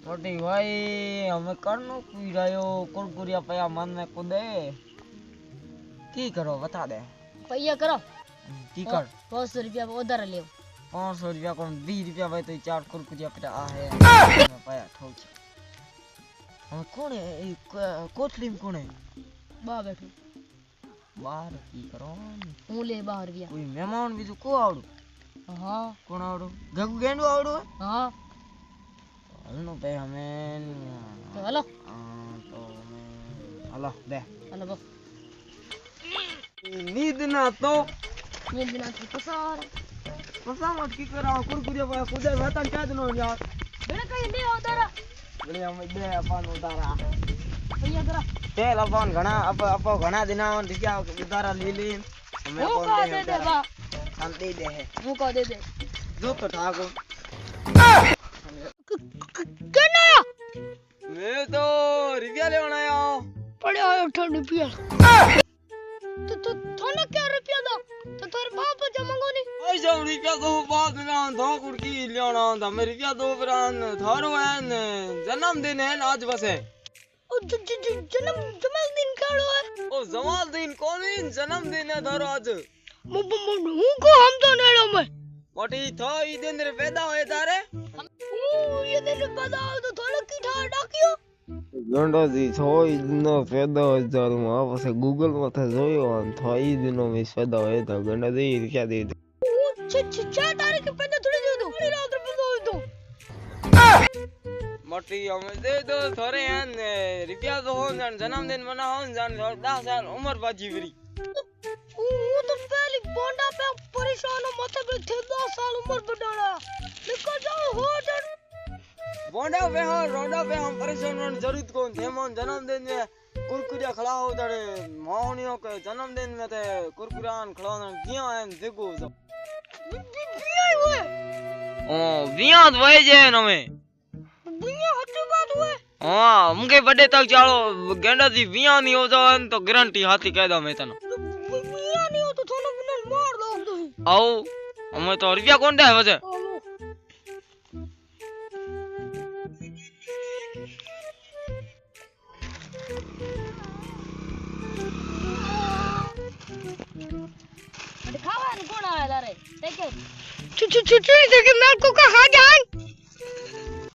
छोटी भाई हमें करनो पी रहो कुरकुरिया पया मन में कुदे की करो बता दे भैया करो की कर 500 रुपया उधार ले 500 रुपया कौन 20 रुपया भाई तो 4 कुरकुरिया पया आ है पया ठोक हम कौन है कोठली में कौन है बा बैठो बाहर की करो હું લે 12 रुपया कोई मेहमान बीजू को आवड़ू हां कौन आवड़ू गगु गेंडू आवड़ू हां हलनो पे हमें तो हेलो तो हेलो दे हेलो बो नींद ना तो नींद ना तो पसार मत की करा कुरकुरिया पया कुदे वेतन क्या दनो यार बेटा कहीं दे उधार बड़े हम दे अपन उतारा भैया करो तेल अपन घना अप घना दिना दिया उतारा ले ले हमें वो का दे दे बा हम दे दे है वो का दे दे जो तो ठाको केना आया मैं तो रुपया लेवन आया पड़े आयो 8 रुपया तो थोड़ा क्या रुपया दो तो तेरे बाप जमांगो नहीं ऐसा रुपया तो बाद में धो कुड़की लेना था मैं रुपया दो बरान थारो है जन्मदिन है आज बस है जन्मदिन काड़ो है ओ जन्मदिन कौन जन्मदिन है थारो आज हूं को हम तो नेड़ो में मोटी थो ई दिन रे पैदा होए तारे ये दिन पैदा हो तो थोड़ा की ठा डाकियो गंडा जी छोई दिनो पैदा हो जारू मां पासे गूगल माथे जोयो अन थोई दिनो में पैदा होए तो गंडा जी क्या दे दे 6 तारीख के पैदा थोड़ी दे दो पूरी रात पैदा हो तो मोटी हमें दे दो थोड़े हैं रुपया तो हो जान जन्मदिन मनाओ जान 10 साल उम्र बाजी फिरी वो तो पहले बोंडा पे परेशान हो माथे पे थे 10 साल उम्र बढ़ाना निकल जाओ हो डर बोंडा पे हो रोडा पे हम परेशान होने जरूरत कौन थे मन जन्मदिन में कुरकुरिया खड़ा हो तड़े मोहनियों के जन्मदिन में ते कुरकुरान खड़ाना जिया है देखो सब बिया हुए ओ बिया वही जे न में बिया हट्टी बात हुए हां मुके बड़े तक चालो गेंडा जी बिया नहीं हो जावन तो गारंटी हाथी कह दा मैं तने बिया नहीं हो तो थोड़ा बिना मार दो तो आओ हमें तो रुपया कौन दे वजह खावा कौन आया तारे देखे छु छु छु छु देखे मैं को खा जान